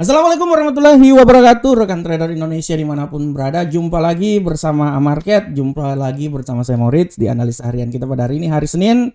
Assalamualaikum warahmatullahi wabarakatuh, rekan trader Indonesia dimanapun berada. Jumpa lagi bersama Amarket, jumpa lagi bersama saya Moritz di analisa harian kita pada hari ini, hari Senin,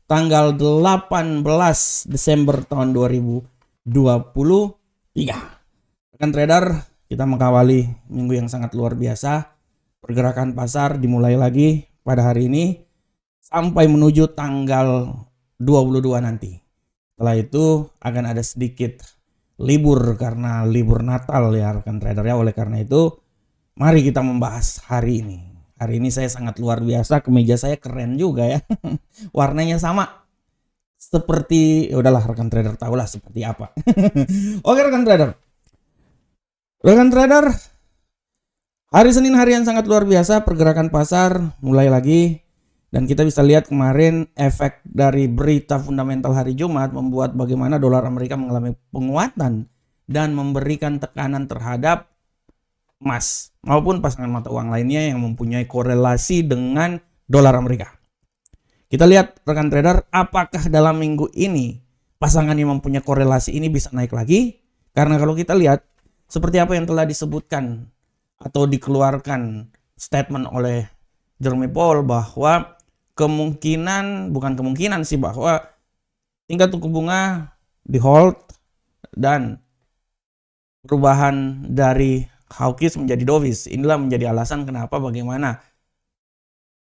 tanggal 18 Desember tahun 2023. Rekan trader, kita mengawali minggu yang sangat luar biasa. Pergerakan pasar dimulai lagi pada hari ini sampai menuju tanggal 22 nanti. Setelah itu akan ada sedikit libur karena libur Natal ya rekan trader ya. Oleh karena itu mari kita membahas hari ini. Hari ini saya sangat luar biasa, kemeja saya keren juga ya. Warnanya sama seperti, udahlah rekan trader tahulah seperti apa. Oke rekan trader. Rekan trader, hari Senin hari yang sangat luar biasa, pergerakan pasar mulai lagi. Dan kita bisa lihat kemarin efek dari berita fundamental hari Jumat membuat bagaimana dolar Amerika mengalami penguatan dan memberikan tekanan terhadap emas maupun pasangan mata uang lainnya yang mempunyai korelasi dengan dolar Amerika. Kita lihat rekan trader, apakah dalam minggu ini pasangan yang mempunyai korelasi ini bisa naik lagi? Karena kalau kita lihat seperti apa yang telah disebutkan atau dikeluarkan statement oleh Jerome Powell bahwa bahwa tingkat suku bunga di hold dan perubahan dari hawkish menjadi dovish. Inilah menjadi alasan kenapa bagaimana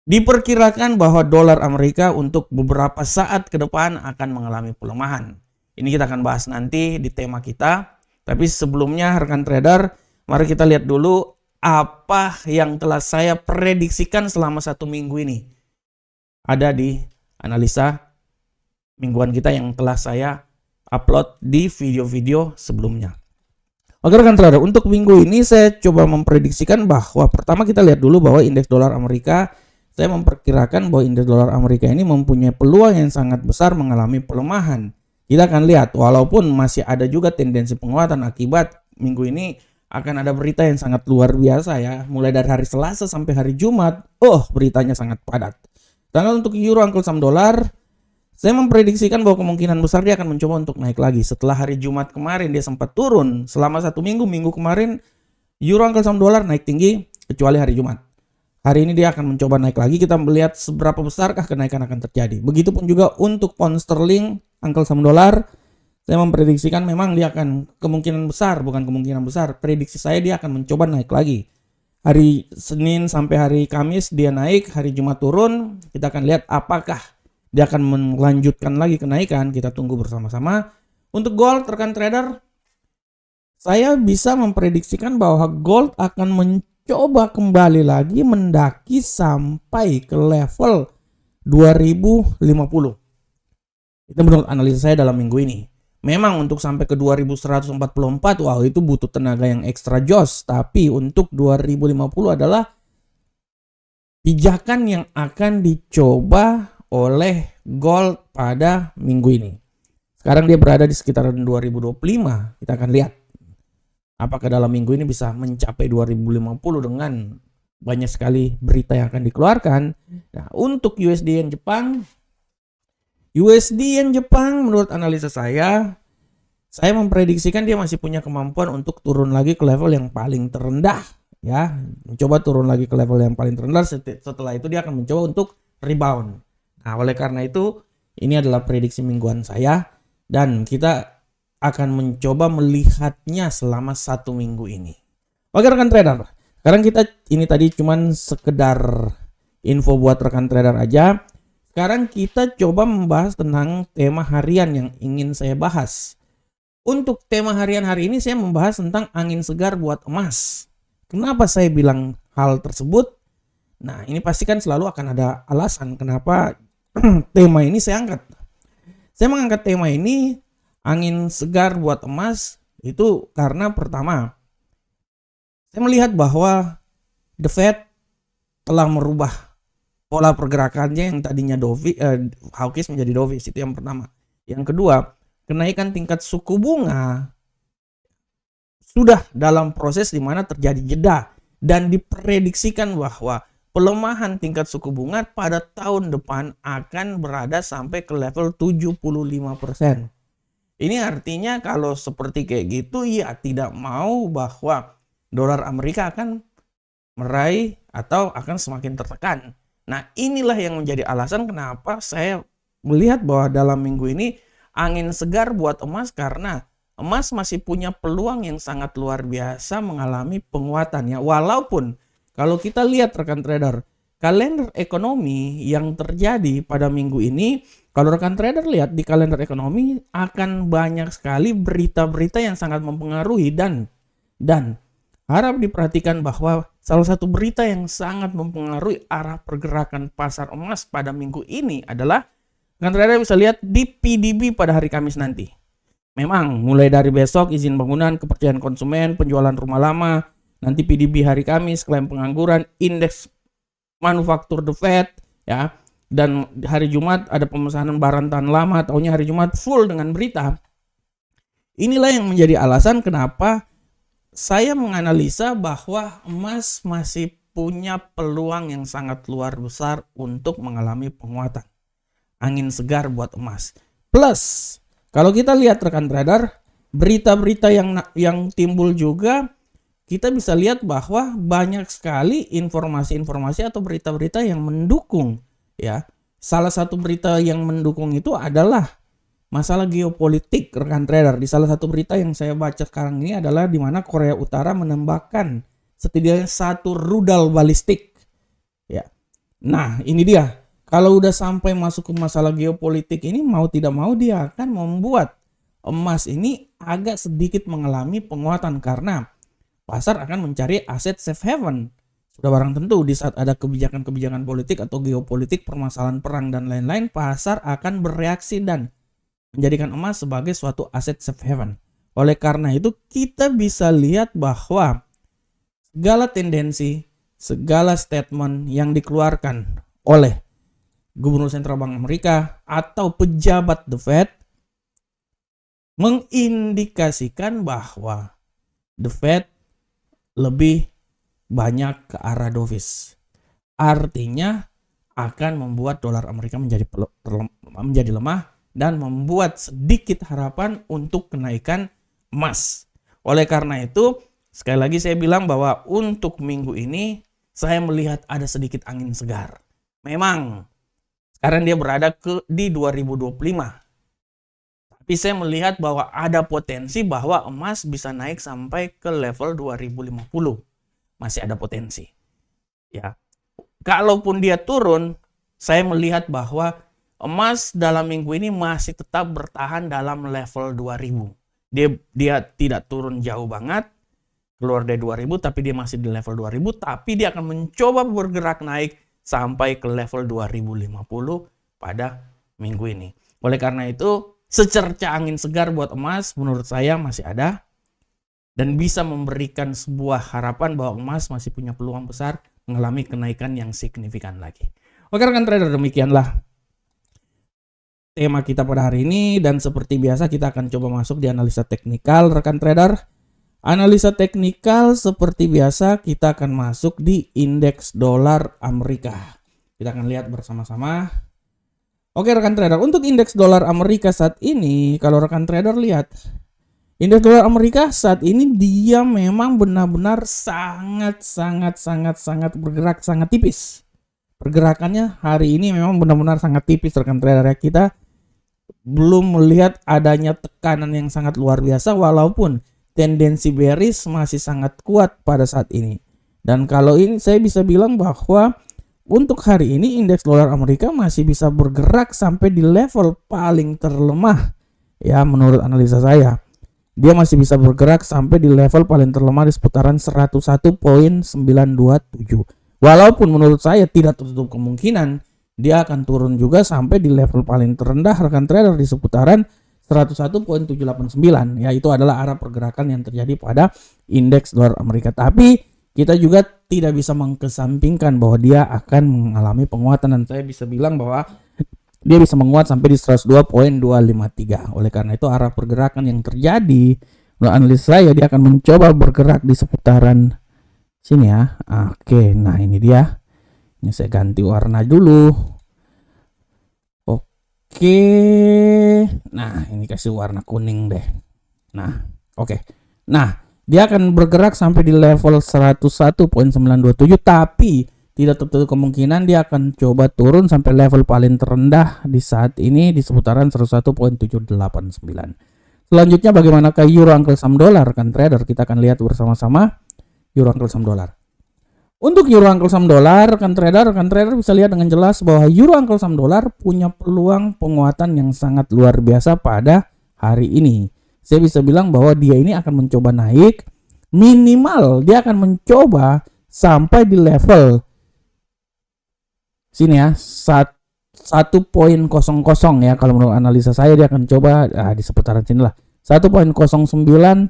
diperkirakan bahwa dolar Amerika untuk beberapa saat ke depan akan mengalami pelemahan. Ini kita akan bahas nanti di tema kita. Tapi sebelumnya rekan trader, mari kita lihat dulu apa yang telah saya prediksikan selama satu minggu ini. Ada di analisa mingguan kita yang telah saya upload di video-video sebelumnya. Oke rekan trader, untuk minggu ini saya coba memprediksikan bahwa pertama kita lihat dulu bahwa indeks dolar Amerika, saya memperkirakan bahwa indeks dolar Amerika ini mempunyai peluang yang sangat besar mengalami pelemahan. Kita akan lihat walaupun masih ada juga tendensi penguatan akibat minggu ini akan ada berita yang sangat luar biasa ya. Mulai dari hari Selasa sampai hari Jumat, beritanya sangat padat. Dan untuk euro angkel saham dolar, saya memprediksikan bahwa kemungkinan besar dia akan mencoba untuk naik lagi. Setelah hari Jumat kemarin dia sempat turun selama satu minggu. Minggu kemarin euro angkel saham dolar naik tinggi kecuali hari Jumat. Hari ini dia akan mencoba naik lagi. Kita melihat seberapa besarkah kenaikan akan terjadi. Begitupun juga untuk pound sterling angkel saham dolar. Saya memprediksikan memang dia akan kemungkinan besar, bukan kemungkinan besar. Prediksi saya dia akan mencoba naik lagi. Hari Senin sampai hari Kamis dia naik, hari Jumat turun. Kita akan lihat apakah dia akan melanjutkan lagi kenaikan. Kita tunggu bersama-sama. Untuk gold rekan trader, saya bisa memprediksikan bahwa gold akan mencoba kembali lagi mendaki sampai ke level 2050. Itu menurut analisa saya dalam minggu ini. Memang untuk sampai ke 2144, wow itu butuh tenaga yang ekstra jos. Tapi untuk 2050 adalah pijakan yang akan dicoba oleh gold pada minggu ini. Sekarang dia berada di sekitaran 2025. Kita akan lihat apakah dalam minggu ini bisa mencapai 2050 dengan banyak sekali berita yang akan dikeluarkan. Nah, untuk USD Yen Jepang menurut analisa saya memprediksikan dia masih punya kemampuan untuk turun lagi ke level yang paling terendah ya. Mencoba turun lagi ke level yang paling terendah, setelah itu dia akan mencoba untuk rebound. Nah, oleh karena itu ini adalah prediksi mingguan saya dan kita akan mencoba melihatnya selama satu minggu ini. Oke rekan trader, sekarang kita ini tadi cuman sekedar info buat rekan trader aja. Sekarang kita coba membahas tentang tema harian yang ingin saya bahas. Untuk tema harian hari ini saya membahas tentang angin segar buat emas. Kenapa saya bilang hal tersebut? Nah, ini pasti kan selalu akan ada alasan kenapa tema ini saya angkat. Saya mengangkat tema ini angin segar buat emas itu karena pertama, saya melihat bahwa The Fed telah merubah pola pergerakannya yang tadinya hawkish menjadi dovish. Itu yang pertama. Yang kedua, kenaikan tingkat suku bunga sudah dalam proses di mana terjadi jeda dan diprediksikan bahwa pelemahan tingkat suku bunga pada tahun depan akan berada sampai ke level 75%. Ini artinya kalau seperti kayak gitu ya tidak mau bahwa dolar Amerika akan meraih atau akan semakin tertekan. Nah, inilah yang menjadi alasan kenapa saya melihat bahwa dalam minggu ini angin segar buat emas, karena emas masih punya peluang yang sangat luar biasa mengalami penguatan ya. Walaupun kalau kita lihat rekan trader, kalender ekonomi yang terjadi pada minggu ini, kalau rekan trader lihat di kalender ekonomi akan banyak sekali berita-berita yang sangat mempengaruhi dan harap diperhatikan bahwa salah satu berita yang sangat mempengaruhi arah pergerakan pasar emas pada minggu ini adalah rekan trader bisa lihat di PDB pada hari Kamis nanti. Memang mulai dari besok izin bangunan, kepercayaan konsumen, penjualan rumah lama, nanti PDB hari Kamis, klaim pengangguran, indeks manufaktur The Fed ya, dan hari Jumat ada pemesanan barang tahan lama, taunya hari Jumat full dengan berita. Inilah yang menjadi alasan kenapa saya menganalisa bahwa emas masih punya peluang yang sangat luar besar untuk mengalami penguatan. Angin segar buat emas. Plus, kalau kita lihat rekan trader, berita-berita yang timbul juga, kita bisa lihat bahwa banyak sekali informasi-informasi atau berita-berita yang mendukung ya. Salah satu berita yang mendukung itu adalah masalah geopolitik rekan trader. Di salah satu berita yang saya baca sekarang ini adalah di mana Korea Utara menembakkan setidaknya 1 rudal balistik ya. Nah, ini dia. Kalau udah sampai masuk ke masalah geopolitik ini, mau tidak mau dia akan membuat emas ini agak sedikit mengalami penguatan karena pasar akan mencari aset safe haven. Sudah barang tentu di saat ada kebijakan-kebijakan politik atau geopolitik, permasalahan perang dan lain-lain, pasar akan bereaksi dan menjadikan emas sebagai suatu aset safe haven. Oleh karena itu kita bisa lihat bahwa segala tendensi, segala statement yang dikeluarkan oleh Gubernur Sentral Bank Amerika atau pejabat The Fed mengindikasikan bahwa The Fed lebih banyak ke arah dovish. Artinya akan membuat dolar Amerika menjadi lemah dan membuat sedikit harapan untuk kenaikan emas. Oleh karena itu, sekali lagi saya bilang bahwa untuk minggu ini saya melihat ada sedikit angin segar. Memang sekarang dia berada di 2025. Tapi saya melihat bahwa ada potensi bahwa emas bisa naik sampai ke level 2050. Masih ada potensi. Ya. Kalaupun dia turun, saya melihat bahwa emas dalam minggu ini masih tetap bertahan dalam level 2000. Dia tidak turun jauh banget, keluar dari 2000, tapi dia masih di level 2000, tapi dia akan mencoba bergerak naik sampai ke level 2050 pada minggu ini. Oleh karena itu, secerca angin segar buat emas menurut saya masih ada dan bisa memberikan sebuah harapan bahwa emas masih punya peluang besar mengalami kenaikan yang signifikan lagi. Oke rekan trader, demikianlah tema kita pada hari ini, dan seperti biasa kita akan coba masuk di analisa teknikal rekan trader. Analisa teknikal seperti biasa kita akan masuk di indeks dolar Amerika. Kita akan lihat bersama-sama. Oke rekan trader, untuk indeks dolar Amerika saat ini, kalau rekan trader lihat, indeks dolar Amerika saat ini dia memang benar-benar sangat bergerak sangat tipis. Pergerakannya hari ini memang benar-benar sangat tipis rekan trader ya. Kita belum melihat adanya tekanan yang sangat luar biasa, walaupun tendensi bearish masih sangat kuat pada saat ini. Dan kalau ini saya bisa bilang bahwa untuk hari ini indeks dolar Amerika masih bisa bergerak sampai di level paling terlemah ya, menurut analisa saya. Dia masih bisa bergerak sampai di level paling terlemah di seputaran 101.927. Walaupun menurut saya tidak tertutup kemungkinan dia akan turun juga sampai di level paling terendah rekan trader di seputaran 101.789. Ya, itu adalah arah pergerakan yang terjadi pada indeks dolar Amerika. Tapi kita juga tidak bisa mengkesampingkan bahwa dia akan mengalami penguatan, dan saya bisa bilang bahwa dia bisa menguat sampai di 102.253. Oleh karena itu arah pergerakan yang terjadi menurut analis saya, dia akan mencoba bergerak di seputaran sini ya. Oke, nah ini dia. Ini saya ganti warna dulu. Oke. Nah, ini kasih warna kuning deh. Nah, oke. Nah, dia akan bergerak sampai di level 101.927, tapi tidak tertutup kemungkinan dia akan coba turun sampai level paling terendah di saat ini di seputaran 101.789. Selanjutnya bagaimanakah euro angkel saham dolar kan trader? Kita akan lihat bersama-sama euro angkel saham dolar. Untuk euro angkel saham dolar kan trader bisa lihat dengan jelas bahwa euro angkel saham dolar punya peluang penguatan yang sangat luar biasa pada hari ini. Saya bisa bilang bahwa dia ini akan mencoba naik, minimal dia akan mencoba sampai di level sini ya, 1.00 ya. Kalau menurut analisa saya dia akan coba di seputaran sini lah, 1.09389.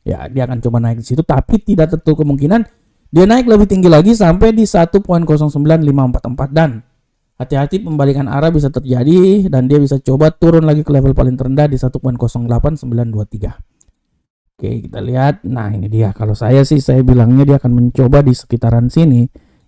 Ya, dia akan coba naik di situ, tapi tidak tertutup kemungkinan dia naik lebih tinggi lagi sampai di 1.09544, dan hati-hati pembalikan arah bisa terjadi dan dia bisa coba turun lagi ke level paling terendah di 1.08923. Oke, kita lihat. Nah, ini dia. Kalau saya sih saya bilangnya dia akan mencoba di sekitaran sini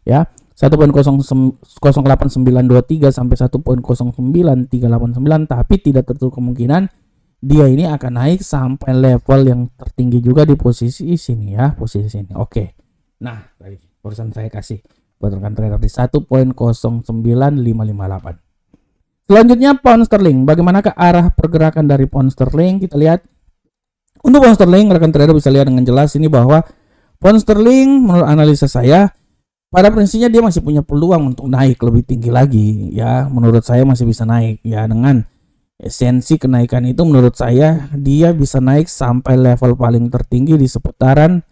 ya. 1.08923 sampai 1.09389, tapi tidak tertutup kemungkinan dia ini akan naik sampai level yang tertinggi juga di posisi sini ya, posisi sini. Oke. Nah, tadi barusan saya kasih buat rekan trader di 1.09558. Selanjutnya pound sterling. Bagaimanakah arah pergerakan dari pound sterling? Kita lihat. Untuk pound sterling, rekan trader bisa lihat dengan jelas ini bahwa pound sterling menurut analisa saya pada prinsipnya dia masih punya peluang untuk naik lebih tinggi lagi ya. Menurut saya masih bisa naik ya, dengan esensi kenaikan itu menurut saya dia bisa naik sampai level paling tertinggi di seputaran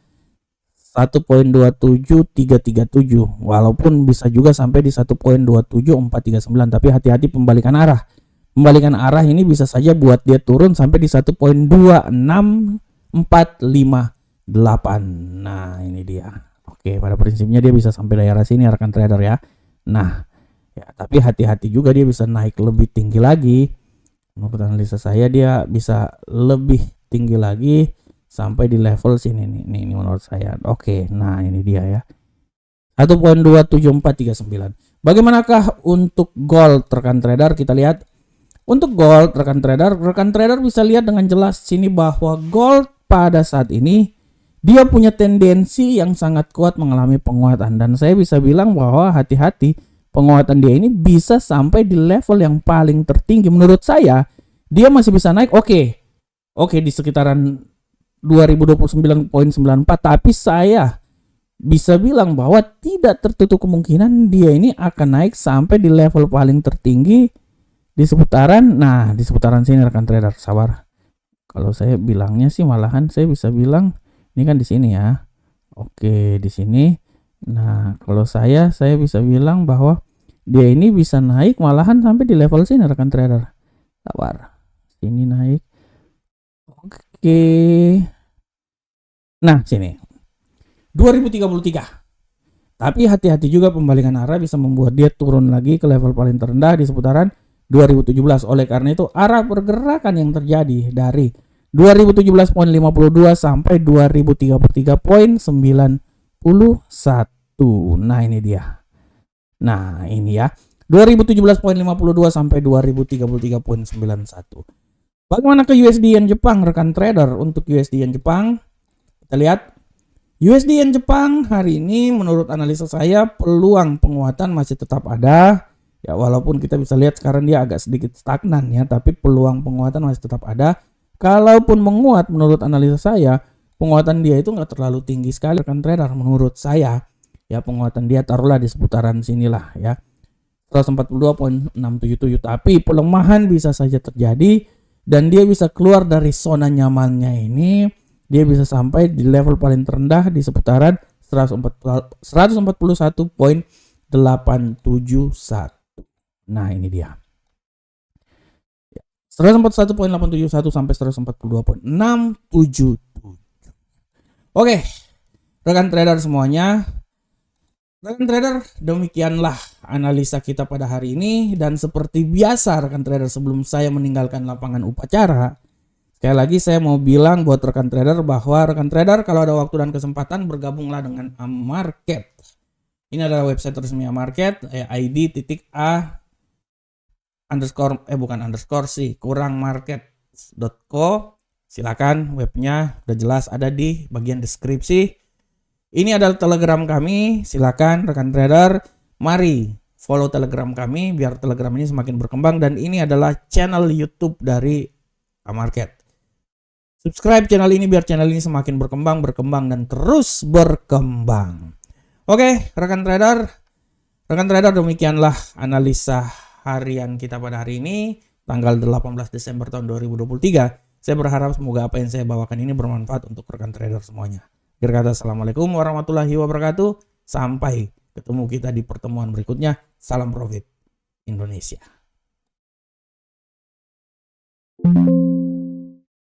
1.27337, walaupun bisa juga sampai di 1.27439, tapi hati-hati pembalikan arah. Pembalikan arah ini bisa saja buat dia turun sampai di 1.26458. Nah, ini dia. Oke, pada prinsipnya dia bisa sampai daerah sini rekan trader ya. Nah, ya tapi hati-hati juga dia bisa naik lebih tinggi lagi. Menurut analisa saya dia bisa lebih tinggi lagi sampai di level sini nih. Ini menurut saya. Oke, nah ini dia ya. 1.27439. Bagaimanakah untuk gold rekan trader? Kita lihat. Untuk gold rekan trader bisa lihat dengan jelas sini bahwa gold pada saat ini dia punya tendensi yang sangat kuat mengalami penguatan, dan saya bisa bilang bahwa hati-hati penguatan dia ini bisa sampai di level yang paling tertinggi. Menurut saya dia masih bisa naik oke di sekitaran 2029.94, tapi saya bisa bilang bahwa tidak tertutup kemungkinan dia ini akan naik sampai di level paling tertinggi di seputaran sini rekan trader. Sabar, kalau saya bilangnya sih malahan saya bisa bilang ini kan di sini ya. Oke, di sini. Nah, kalau saya bisa bilang bahwa dia ini bisa naik malahan sampai di level sini rekan trader. Sabar. Sini naik. Oke. Nah, sini. 2033. Tapi hati-hati juga pembalikan arah bisa membuat dia turun lagi ke level paling terendah di seputaran 2017. Oleh karena itu, arah pergerakan yang terjadi dari 2017.52 sampai 2033.91. Nah, ini dia. Nah, ini ya. 2017.52 sampai 2033.91. Bagaimana ke USD Yen Jepang rekan trader? Untuk USD Yen Jepang, kita lihat USD Yen Jepang hari ini menurut analisa saya peluang penguatan masih tetap ada. Ya, walaupun kita bisa lihat sekarang dia agak sedikit stagnan ya, tapi peluang penguatan masih tetap ada. Kalaupun menguat menurut analisa saya, penguatan dia itu nggak terlalu tinggi sekali rekan trader menurut saya. Ya, penguatan dia taruhlah di seputaran sinilah ya. 142.677, tapi pelemahan bisa saja terjadi dan dia bisa keluar dari zona nyamannya ini. Dia bisa sampai di level paling terendah di seputaran 141.871. Nah, ini dia. 141.871 sampai 142.677. Oke, rekan trader semuanya. Rekan trader, demikianlah analisa kita pada hari ini, dan seperti biasa rekan trader sebelum saya meninggalkan lapangan upacara, sekali lagi saya mau bilang buat rekan trader bahwa rekan trader kalau ada waktu dan kesempatan bergabunglah dengan Amarket. Ini adalah website resmi Amarket, id.a bukan underscore sih, kurangmarket.co. Silakan, webnya udah jelas ada di bagian deskripsi. Ini adalah Telegram kami. Silakan rekan trader, mari follow Telegram kami biar Telegram ini semakin berkembang, dan ini adalah channel YouTube dari Market. Subscribe channel ini biar channel ini semakin berkembang dan terus berkembang. Oke, rekan trader, demikianlah analisa harian kita pada hari ini, tanggal 18 Desember tahun 2023. Saya berharap semoga apa yang saya bawakan ini bermanfaat untuk rekan trader semuanya. Akhir kata, assalamualaikum warahmatullahi wabarakatuh. Sampai ketemu kita di pertemuan berikutnya. Salam profit Indonesia.